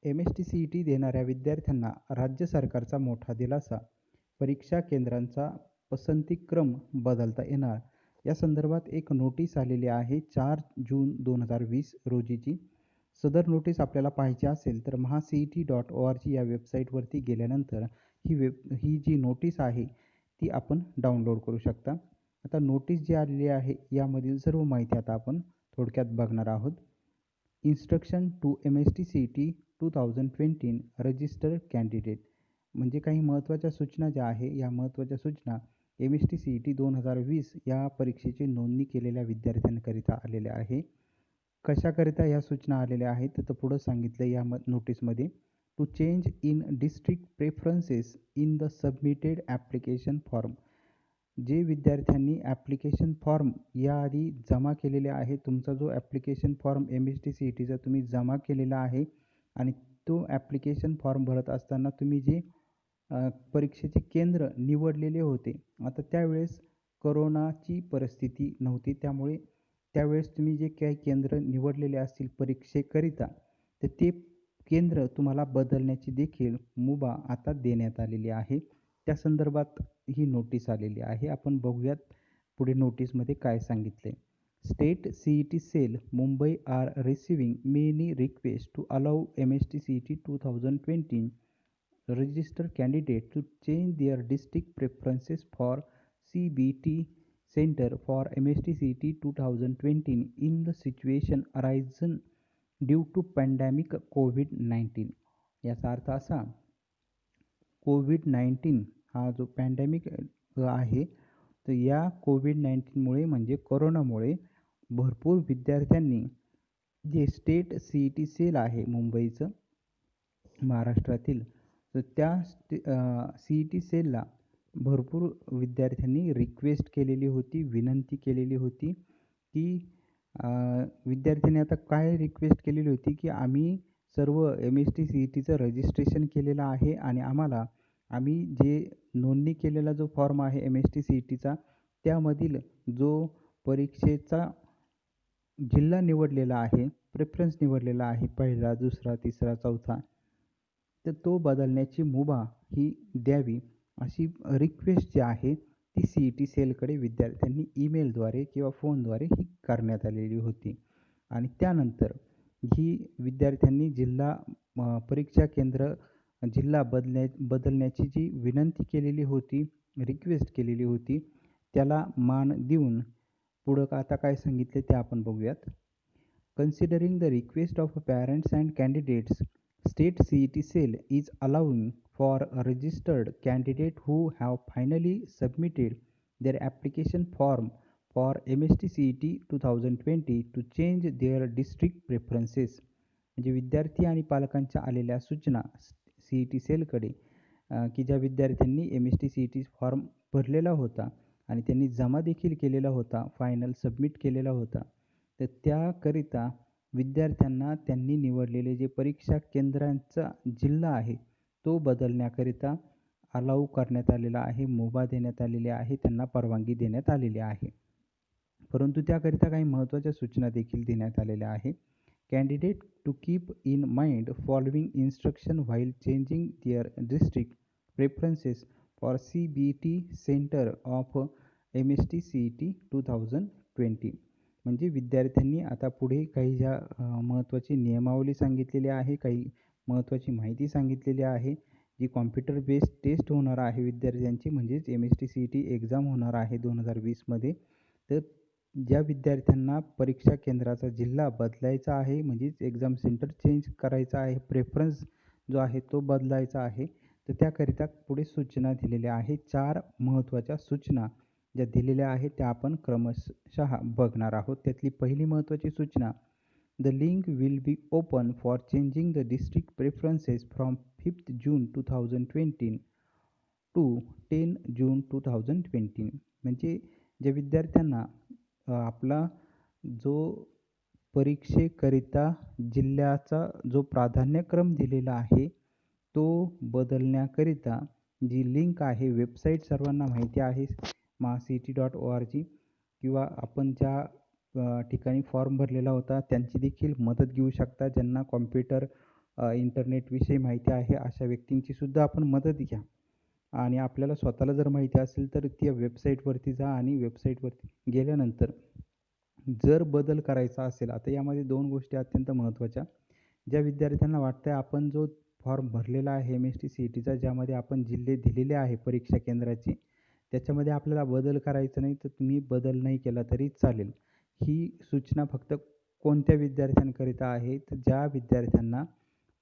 MST-CET देणाऱ्या विद्यार्थ्यांना राज्य सरकारचा मोठा दिलासा. परीक्षा केंद्रांचा पसंतीक्रम बदलता येणार. या संदर्भात एक नोटीस आलेली आहे 4 जून 2020 रोजीची. सदर नोटीस आपल्याला पाहायची असेल तर mahaCET.org या वेबसाईटवरती गेल्यानंतर ही जी नोटीस आहे ती आपण डाउनलोड करू शकता. आता नोटीस जी आलेली आहे यामधील सर्व माहिती आता आपण थोडक्यात बघणार आहोत. Instruction to MST-CET 2020 registered candidate म्हणजे काही महत्त्वाच्या सूचना ज्या आहे या महत्त्वाच्या सूचना MST-CET 2020 या परीक्षेची नोंदणी केलेल्या विद्यार्थ्यांकरिता आलेल्या आहे. कशाकरिता या सूचना आलेल्या आहेत तर पुढं सांगितलं या नोटीसमध्ये to change in district preferences in the submitted application form. जे विद्यार्थ्यांनी ॲप्लिकेशन फॉर्म याआधी जमा केलेले आहे, तुमचा जो ॲप्लिकेशन फॉर्म MST-CETचा तुम्ही जमा केलेला आहे आणि तो ॲप्लिकेशन फॉर्म भरत असताना तुम्ही जे परीक्षेचे केंद्र निवडलेले होते, आता त्यावेळेस कोरोनाची परिस्थिती नव्हती, त्यामुळे त्यावेळेस तुम्ही जे काही केंद्र निवडलेले असतील परीक्षेकरिता तर ते केंद्र तुम्हाला बदलण्याची देखील मुभा आता देण्यात आलेली आहे. त्या संदर्भात ही नोटीस आलेली आहे. आपण बघूयात पुढे नोटीसमध्ये काय सांगितले. State CET cell Mumbai are receiving many request to allow MST-CET 2020 registered candidate to change their district preferences for CBT center for MST-CET 2020 in the situation arisen due to pandemic COVID-19. याचा अर्थ असा, COVID-19 हा जो pandemic आहे तर या COVID-19मुळे म्हणजे कोरोनामुळे भरपूर विद्यार्थ्यांनी जे स्टेट CET सेल आहे मुंबईचं महाराष्ट्रातील तर त्या CET सेलला भरपूर विद्यार्थ्यांनी रिक्वेस्ट केलेली होती, विनंती केलेली होती की विद्यार्थ्यांनी आता काय रिक्वेस्ट केलेली होती की आम्ही सर्व MST-CETचं रजिस्ट्रेशन केलेलं आहे आणि आम्ही जे नोंदणी केलेला जो फॉर्म आहे MST-CETचा त्यामधील जो परीक्षेचा जिल्हा निवडलेला आहे, प्रेफरन्स निवडलेला आहे पहिला, दुसरा, तिसरा, चौथा, तर तो बदलण्याची मुभा ही द्यावी अशी रिक्वेस्ट जी आहे ती CET सेलकडे विद्यार्थ्यांनी ईमेलद्वारे किंवा फोनद्वारे ही करण्यात आलेली होती. आणि त्यानंतर ही विद्यार्थ्यांनी परीक्षा केंद्र जिल्हा बदलण्याची जी विनंती केलेली होती, रिक्वेस्ट केलेली होती, त्याला मान देऊन पुढं आता काय सांगितले ते आपण बघूयात. Considering the request of parents and candidates, State CET Cell is allowing for a registered candidate who have finally submitted their application form for MST-CET 2020 to change their district preferences. म्हणजे विद्यार्थी आणि पालकांच्या आलेल्या सूचना CET सेलकडे की ज्या विद्यार्थ्यांनी MST-CET form भरलेला होता आणि त्यांनी जमा देखील केलेला होता, फायनल सबमिट केलेला होता, तर त्याकरिता विद्यार्थ्यांना त्यांनी निवडलेले जे परीक्षा केंद्रांचा जिल्हा आहे तो बदलण्याकरिता अलाउ करण्यात आलेला आहे, मुभा देण्यात आलेली आहे, त्यांना परवानगी देण्यात आलेली आहे. परंतु त्याकरिता काही महत्त्वाच्या सूचना देखील देण्यात आलेल्या आहे. Candidate to keep in mind following instruction while changing their district preferences for CBT centre of MST-CET 2020. म्हणजे विद्यार्थ्यांनी आता पुढे काही ज्या महत्त्वाची नियमावली सांगितलेली आहे, काही महत्त्वाची माहिती सांगितलेली आहे, जी कॉम्प्युटर बेस्ड टेस्ट होणार आहे विद्यार्थ्यांची, म्हणजेच MST-CET एक्झाम होणार आहे 2020मध्ये. तर ज्या विद्यार्थ्यांना परीक्षा केंद्राचा जिल्हा बदलायचा आहे, म्हणजेच एक्झाम सेंटर चेंज करायचा आहे, प्रेफरन्स जो आहे तो बदलायचा आहे, तर त्याकरिता पुढे सूचना दिलेल्या आहेत. 4 महत्त्वाच्या सूचना ज्या दिलेल्या आहेत त्या आपण क्रमशः बघणार आहोत. त्यातली पहिली महत्त्वाची सूचना, the link will be open for changing the district preferences from 5 June 2020 to 10 June 2020. म्हणजे ज्या विद्यार्थ्यांना आपला जो परीक्षेकरिता जिल्ह्याचा जो प्राधान्यक्रम दिलेला आहे तो बदलण्याकरिता जी लिंक आहे, वेबसाईट सर्वांना माहिती आहे mahaCET.org, किंवा आपण ज्या ठिकाणी फॉर्म भरलेला होता त्यांची देखील मदत घेऊ शकता, ज्यांना कॉम्प्युटर इंटरनेटविषयी माहिती आहे अशा व्यक्तींची सुद्धा आपण मदत घ्या. आणि आपल्याला स्वतःला जर माहिती असेल तर त्या वेबसाईटवरती जा आणि वेबसाईटवरती गेल्यानंतर जर बदल करायचा असेल, आता यामध्ये 2 गोष्टी अत्यंत महत्त्वाच्या. ज्या विद्यार्थ्यांना वाटतंय आपण जो फॉर्म भरलेला आहे एम-एस-टी-सी-ई-टीचा ज्यामध्ये आपण जिल्हे दिलेले आहे परीक्षा केंद्राचे, त्याच्यामध्ये आपल्याला बदल करायचा नाही, तर तुम्ही बदल नाही केला तरी चालेल. ही सूचना फक्त कोणत्या विद्यार्थ्यांकरिता आहे, तर ज्या विद्यार्थ्यांना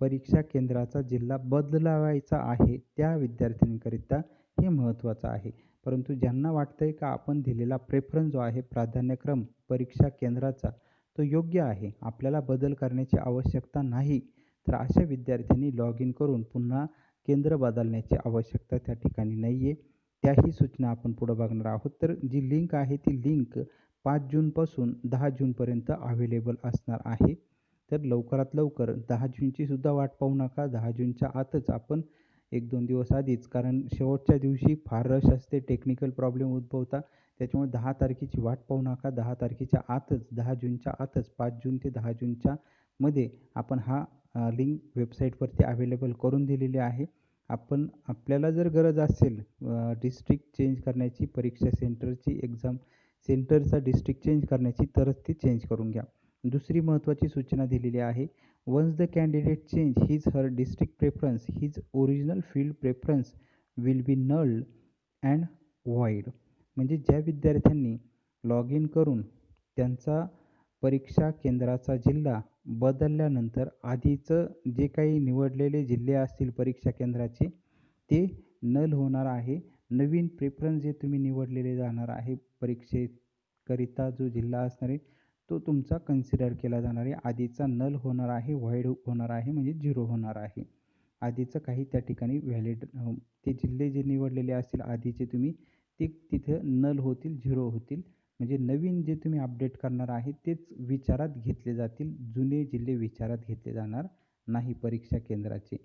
परीक्षा केंद्राचा जिल्हा बदलावायचा आहे, त्या विद्यार्थ्यांकरिता हे महत्त्वाचं आहे. परंतु ज्यांना वाटतंय का आपण दिलेला प्रेफरन्स जो आहे, प्राधान्यक्रम परीक्षा केंद्राचा, तो योग्य आहे. आपल्याला बदल करण्याची आवश्यकता नाही. तर अशा विद्यार्थ्यांनी लॉग इन करून पुन्हा केंद्र बदलण्याची आवश्यकता त्या ठिकाणी नाही आहे. त्याही सूचना आपण पुढे बघणार आहोत. तर जी लिंक आहे ती लिंक 5 जूनपासून 10 जूनपर्यंत अवेलेबल असणार आहे. तर लवकरात लवकर 10 जूनची सुद्धा वाट पाहू नका. 10 जूनच्या आतच आपण 1-2 दिवस आधीच, कारण शेवटच्या दिवशी फार रश असते, टेक्निकल प्रॉब्लेम उद्भवतात. त्याच्यामुळे 10 तारखेची वाट पाहू नका. 10 तारखेच्या आतच, 10 जूनच्या आतच, 5 जून ते 10 जूनच्या मध्ये आपण हा लिंक वेबसाईटवरती अवेलेबल करून दिलेली आहे. आपल्याला जर गरज असेल डिस्ट्रिक्ट चेंज करण्याची, परीक्षा सेंटरची एक्झाम सेंटरचा डिस्ट्रिक्ट चेंज करण्याची, तरच ती चेंज करून घ्या. दुसरी महत्त्वाची सूचना दिलेली आहे. Once the candidate change his her district preference, his original field preference will be nulled and void. म्हणजे ज्या विद्यार्थ्यांनी लॉग इन करून त्यांचा परीक्षा केंद्राचा जिल्हा बदलल्यानंतर आधीचं जे काही निवडलेले जिल्हे असतील परीक्षा केंद्राचे, ते नल होणार आहे. नवीन प्रेफरन्स जे तुम्ही निवडलेले जाणार आहे परीक्षेकरिता जो जिल्हा असणार आहे, तो तुमचा कन्सिडर केला जाणार आहे. आधीचा नल होणार आहे, व्हॉइड होणार आहे, म्हणजे 0 होणार आहे. आधीचं काही त्या ठिकाणी व्हॅलिड ते जिल्हे जे निवडलेले असतील आधीचे तुम्ही, ते तिथं नल होतील, 0 होतील. म्हणजे नवीन जे तुम्ही अपडेट करणार आहे तेच विचारात घेतले जातील. जुने जिल्हे विचारात घेतले जाणार नाही परीक्षा केंद्राचे.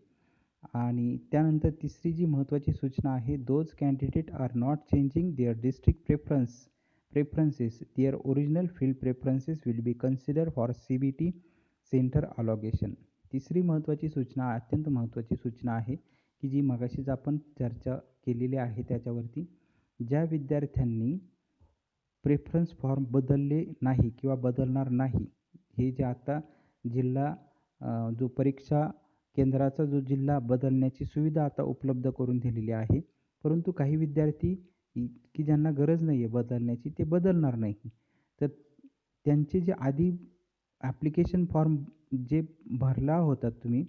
आणि त्यानंतर तिसरी जी महत्त्वाची सूचना आहे, those candidate are not changing their district preferences, their original field preferences will be considered for CBT centre allocation. तिसरी महत्त्वाची सूचना, अत्यंत महत्त्वाची सूचना आहे, की जी मगाशीच आपण चर्चा केलेली आहे त्याच्यावरती. ज्या विद्यार्थ्यांनी प्रेफरन्स फॉर्म बदलले नाही किंवा बदलणार नाही, हे जे आता जिल्हा जो परीक्षा केंद्राचा जो जिल्हा बदलण्याची सुविधा आता उपलब्ध करून दिलेली आहे. परंतु काही विद्यार्थी की ज्यांना गरज नाही आहे बदलण्याची, ते बदलणार नाही. तर त्यांचे जे आधी ॲप्लिकेशन फॉर्म जे भरला होता तुम्ही,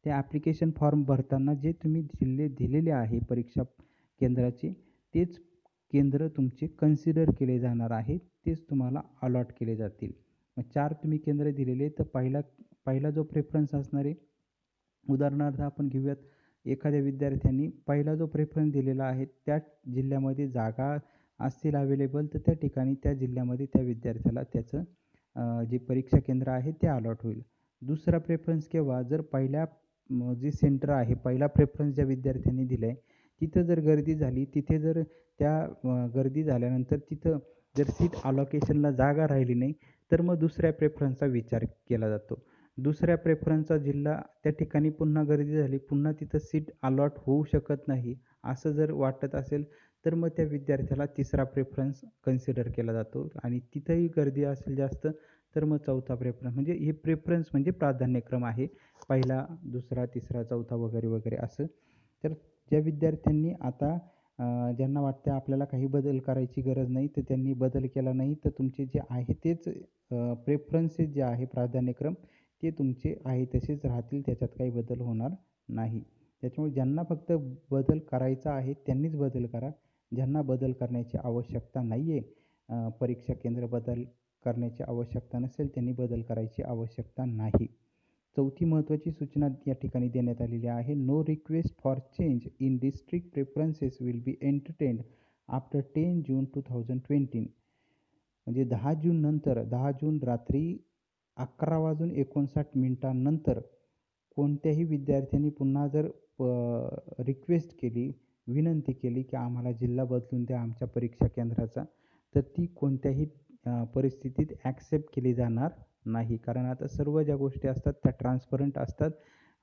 त्या ॲप्लिकेशन फॉर्म भरताना जे तुम्ही जिल्हे दिलेले आहे परीक्षा केंद्राचे, तेच केंद्र तुमचे कन्सिडर केले जाणार आहेत. तेच तुम्हाला अलॉट केले जातील. मग 4 तुम्ही केंद्र दिलेले, तर पहिला जो प्रेफरन्स असणार आहे, उदाहरणार्थ आपण घेऊयात, एखाद्या विद्यार्थ्यांनी पहिला जो प्रेफरन्स दिलेला आहे त्याच जिल्ह्यामध्ये जागा असतील अवेलेबल, तर त्या ठिकाणी त्या जिल्ह्यामध्ये त्या विद्यार्थ्याला त्याचं जे परीक्षा केंद्र आहे ते अलॉट होईल. दुसरा प्रेफरन्स केव्हा, जर जे सेंटर आहे, पहिला प्रेफरन्स ज्या विद्यार्थ्यांनी दिला आहे, तिथं जर गर्दी झाली, तिथे जर गर्दी झाल्यानंतर तिथं जर सीट अलोकेशनला जागा राहिली नाही, तर मग दुसऱ्या प्रेफरन्सचा विचार केला जातो. दुसऱ्या प्रेफरन्सचा जिल्हा त्या ठिकाणी पुन्हा गर्दी झाली, पुन्हा तिथं सीट अलॉट होऊ शकत नाही, असं जर वाटत असेल, तर मग त्या विद्यार्थ्याला तिसरा प्रेफरन्स कन्सिडर केला जातो. आणि तिथंही गर्दी असेल जास्त, तर मग चौथा प्रेफरन्स. म्हणजे हे प्रेफरन्स म्हणजे प्राधान्यक्रम आहे. पहिला, दुसरा, तिसरा, चौथा वगैरे वगैरे असं. तर ज्या विद्यार्थ्यांनी आता ज्यांना वाटतं आपल्याला काही बदल करायची गरज नाही, तर त्यांनी बदल केला नाही, तर तुमचे जे आहे तेच प्रेफरन्सेस जे आहे प्राधान्यक्रम, ते तुमचे आहे तसेच राहतील. त्याच्यात काही बदल होणार नाही. त्याच्यामुळे ज्यांना फक्त बदल करायचा आहे त्यांनीच बदल करा. ज्यांना बदल करण्याची आवश्यकता नाही आहे, परीक्षा केंद्र बदल करण्याची आवश्यकता नसेल, त्यांनी बदल करायची आवश्यकता नाही. चौथी महत्त्वाची सूचना या ठिकाणी देण्यात आलेली आहे. No request for change in district preferences will be entertained after 10 June 2020. म्हणजे 10 जून नंतर, 10 जून रात्री 11:59 नंतर कोणत्याही विद्यार्थ्यांनी पुन्हा जर रिक्वेस्ट केली, विनंती केली, की आम्हाला जिल्हा बदलून द्या आमच्या परीक्षा केंद्राचा, तर ती कोणत्याही परिस्थितीत ॲक्सेप्ट केली जाणार नाही. कारण आता सर्व ज्या गोष्टी असतात त्या ट्रान्सपरंट असतात.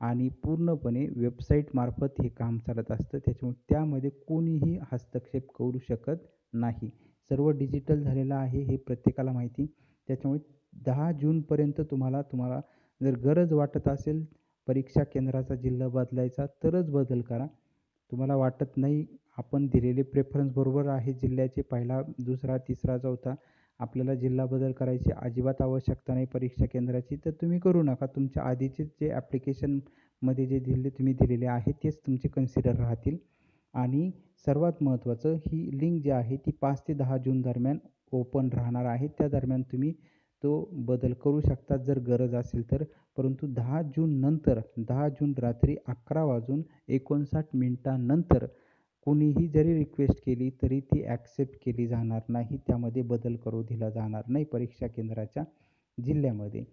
आणि पूर्णपणे वेबसाईटमार्फत हे काम चालत असतं. त्याच्यामुळे त्यामध्ये कोणीही हस्तक्षेप करू शकत नाही. सर्व डिजिटल झालेलं आहे हे प्रत्येकाला माहिती. त्याच्यामुळे 10 जूनपर्यंत तुम्हाला जर गरज वाटत असेल परीक्षा केंद्राचा जिल्हा बदलायचा तरच बदल करा. तुम्हाला वाटत नाही आपण दिलेले प्रेफरन्स बरोबर आहे जिल्ह्याचे पहिला, दुसरा, तिसरा, चौथा आपल्याला जिल्हा बदल करायची अजिबात आवश्यकता नाही परीक्षा केंद्राची, तर तुम्ही करू नका. तुमच्या आधीचे जे ॲप्लिकेशनमध्ये जे तुम्ही दिलेले आहे तेच तुमचे कन्सिडर राहतील. आणि सर्वात महत्त्वाचं ही लिंक जी आहे ती 5 ते 10 जून दरम्यान ओपन राहणार आहे. त्या दरम्यान तुम्ही तो बदल करू शकता जर गरज असेल तर. परंतु 10 जून नंतर 10 जून रात्री 11:59 नंतर कोणीही जरी रिक्वेस्ट केली तरी ती ॲक्सेप्ट केली जाणार नाही. त्यामध्ये बदल करू दिला जाणार नाही परीक्षा केंद्राच्या जिल्ह्यामध्ये.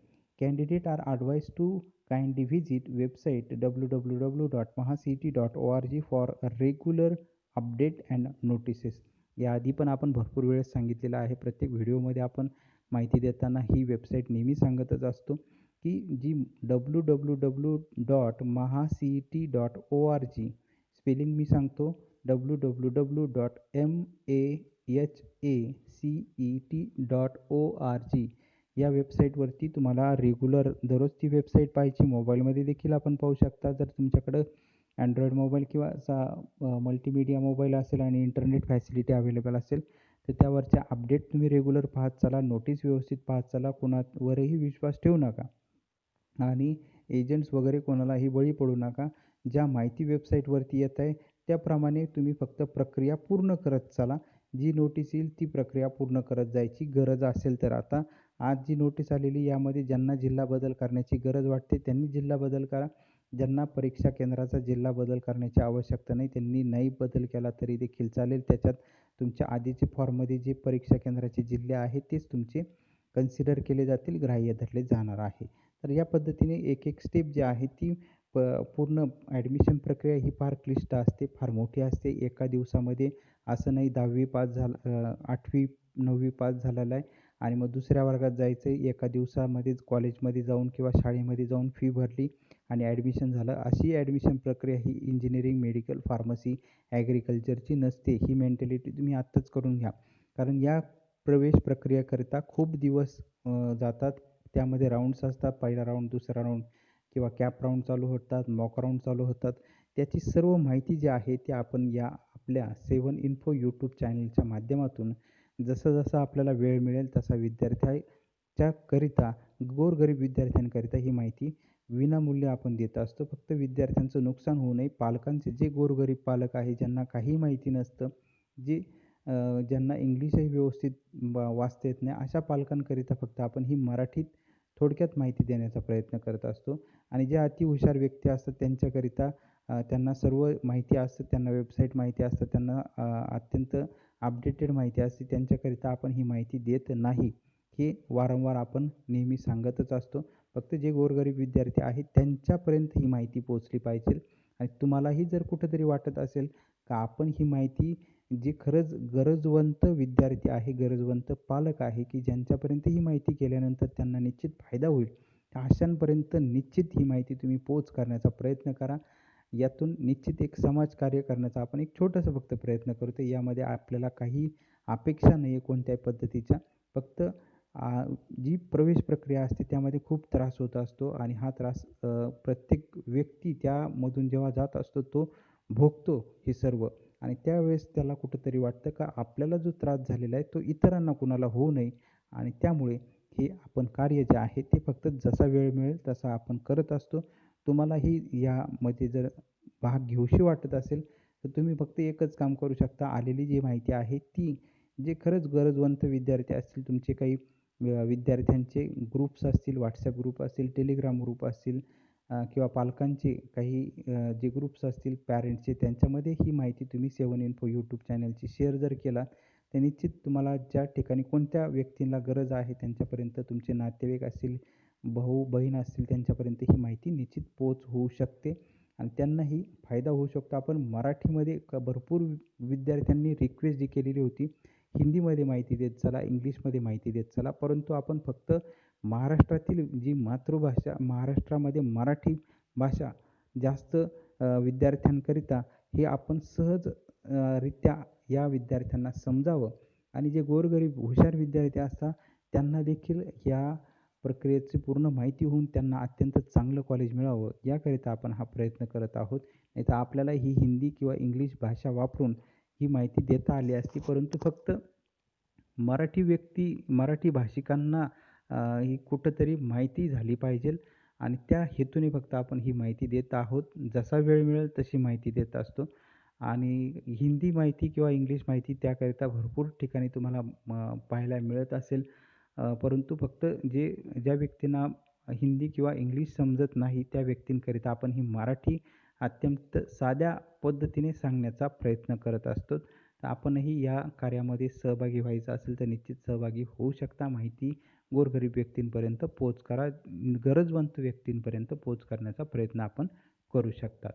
Candidate are advised to kindly visit website www.mahacet.org for regular update and notices. याआधी पण आपण भरपूर वेळेस सांगितलेलं आहे. प्रत्येक व्हिडिओमध्ये आपण माहिती देताना ही वेबसाईट नेहमी सांगतच असतो की जी www.mahacet.org स्पेलिंग मी सांगतो www.mahacet.org या वेबसाईटवरती तुम्हाला रेग्युलर दररोज ती वेबसाईट पाहायची. मोबाईलमध्ये देखील आपण पाहू शकता. जर तुमच्याकडं अँड्रॉईड मोबाईल किंवा मल्टीमीडिया मोबाईल असेल आणि इंटरनेट फॅसिलिटी अवेलेबल असेल तर त्यावरच्या अपडेट तुम्ही रेग्युलर पाहत चला. नोटीस व्यवस्थित पाहत चला. कोणावरही विश्वास ठेवू नका आणि एजंट्स वगैरे कोणालाही बळी पडू नका. ज्या माहिती वेबसाईटवरती येत आहे त्याप्रमाणे तुम्ही फक्त प्रक्रिया पूर्ण करत चला. जी नोटीस येईल ती प्रक्रिया पूर्ण करत जायची. गरज असेल तर आता आज जी नोटीस आलेली यामध्ये ज्यांना जिल्हा बदल करण्याची गरज वाटते त्यांनी जिल्हा बदल करा. ज्यांना परीक्षा केंद्राचा जिल्हा बदल करण्याची आवश्यकता नाही त्यांनी नाही बदल केला तरी देखील चालेल. त्याच्यात तुमच्या आधीचे फॉर्ममध्ये जे परीक्षा केंद्राचे जिल्हे आहेत तेच तुमचे कन्सिडर केले जातील, ग्राह्य धरले जाणार आहे. तर या पद्धतीने एक स्टेप जी आहे ती पूर्ण ॲडमिशन प्रक्रिया ही फार क्लिष्ट असते, फार मोठी असते. एका दिवसामध्ये असं नाही 10वी पास झालं 8वी 9वी पास झालेला आहे आणि मग दुसऱ्या वर्गात जायचं आहे. एका दिवसामध्येच कॉलेजमध्ये जाऊन किंवा शाळेमध्ये जाऊन फी भरली आणि ॲडमिशन झालं. अशी ॲडमिशन प्रक्रिया ही इंजिनिअरिंग, मेडिकल, फार्मसी, ॲग्रिकल्चरची नसते. ही मेंटॅलिटी तुम्ही आत्ताच करून घ्या. कारण या प्रवेश प्रक्रियेकरिता खूप दिवस जातात. त्यामध्ये राऊंड्स असतात. पहिला राऊंड, दुसरा राऊंड किंवा कॅप राऊंड चालू होतात, मॉक राऊंड चालू होतात. त्याची सर्व माहिती जी आहे ती आपण या आपल्या 7 इन्फो यूट्यूब चॅनलच्या माध्यमातून जसं आपल्याला वेळ मिळेल तसा विद्यार्थ्याच्याकरिता, गोरगरीब विद्यार्थ्यांकरिता ही माहिती विनामूल्य आपण देत असतो. फक्त विद्यार्थ्यांचं नुकसान होऊ नये. पालकांचे जे गोरगरीब पालक आहे ज्यांना काही माहिती नसतं, जे ज्यांना इंग्लिशही व्यवस्थित वाचता येत नाही अशा पालकांकरिता फक्त आपण ही मराठीत थोडक्यात माहिती देण्याचा प्रयत्न करत असतो. आणि जे अतिहुशार व्यक्ती असतात त्यांच्याकरिता त्यांना सर्व माहिती असते, त्यांना वेबसाईट माहिती असतं, त्यांना अत्यंत अपडेटेड माहिती असते. त्यांच्याकरिता आपण ही माहिती देत नाही. हे वारंवार आपण नेहमी सांगतच असतो. फक्त जे गोरगरीब विद्यार्थी आहेत त्यांच्यापर्यंत ही माहिती पोहोचली पाहिजे. आणि तुम्हालाही जर कुठेतरी वाटत असेल का आपण ही माहिती जे खरंच गरजवंत विद्यार्थी आहे, गरजवंत पालक आहे की ज्यांच्यापर्यंत ही माहिती गेल्यानंतर त्यांना निश्चित फायदा होईल, अशांपर्यंत निश्चित ही माहिती तुम्ही पोच करण्याचा प्रयत्न करा. यातून निश्चित एक समाजकार्य करण्याचा आपण एक छोटासा फक्त प्रयत्न करतो. यामध्ये आपल्याला काही अपेक्षा नाही आहे कोणत्याही पद्धतीच्या. फक्त जी प्रवेश प्रक्रिया असते त्यामध्ये खूप त्रास होत असतो आणि हा त्रास प्रत्येक व्यक्ती त्यामधून जेव्हा जात असतो तो भोगतो हे सर्व. आणि त्यावेळेस त्याला कुठेतरी वाटतं का आपल्याला जो त्रास झालेला आहे तो इतरांना कुणाला होऊ नये. आणि त्यामुळे हे आपण कार्य जे आहे ते फक्त जसा वेळ मिळेल तसा आपण करत असतो. तुम्हालाही यामध्ये जर भाग घेऊशी वाटत असेल तर तुम्ही फक्त एकच काम करू शकता. आलेली जी माहिती आहे ती जे खरंच गरजवंत विद्यार्थी असतील, तुमचे काही विद्यार्थ्यांचे ग्रुप्स असतील, WhatsApp ग्रुप असतील, टेलिग्राम ग्रुप असतील किंवा पालकांचे काही जे ग्रुप्स असतील पॅरेंट्सचे त्यांच्यामध्ये ही माहिती तुम्ही 7 इन्फो यूट्यूब चॅनलची शेअर जर केला तर निश्चित तुम्हाला ज्या ठिकाणी कोणत्या व्यक्तींना गरज आहे त्यांच्यापर्यंत तुमचे नातेवाईक असतील, भाऊ बहीण असतील त्यांच्यापर्यंत ही माहिती निश्चित पोच होऊ शकते आणि त्यांनाही फायदा होऊ शकतो. आपण मराठीमध्ये भरपूर विद्यार्थ्यांनी रिक्वेस्ट जी केलेली होती हिंदीमध्ये माहिती देत चला, इंग्लिशमध्ये माहिती देत चला. परंतु आपण फक्त महाराष्ट्रातील जी मातृभाषा, महाराष्ट्रामध्ये मराठी भाषा जास्त विद्यार्थ्यांकरिता हे आपण सहज रित्या या विद्यार्थ्यांना समजावं आणि जे गोरगरीब हुशार विद्यार्थी असतात त्यांना देखील या प्रक्रियेची पूर्ण माहिती होऊन त्यांना अत्यंत चांगलं कॉलेज मिळावं याकरिता आपण हा प्रयत्न करत आहोत. नाहीतर आपल्याला ही हिंदी किंवा इंग्लिश भाषा वापरून ही माहिती देता आली असती, परंतु फक्त मराठी भाषिकांना ही कुठेतरी माहिती झाली पाहिजे आणि त्या हेतूने फक्त आपण ही माहिती देत आहोत. जसा वेळ मिळेल तशी माहिती देत असतो आणि हिंदी माहिती किंवा इंग्लिश माहिती त्याकरिता भरपूर ठिकाणी तुम्हाला पाहायला मिळत असेल. परंतु फक्त ज्या व्यक्तींना हिंदी किंवा इंग्लिश समजत नाही त्या व्यक्तींकरिता आपण ही मराठी अत्यंत साध्या पद्धतीने सांगण्याचा प्रयत्न करत असतो. तर आपणही या कार्यामध्ये सहभागी व्हायचं असेल तर निश्चित सहभागी होऊ शकता. माहिती गोरगरीब व्यक्तींपर्यंत पोहोच करा. गरजवंत व्यक्तींपर्यंत पोहोच करण्याचा प्रयत्न आपण करू शकता.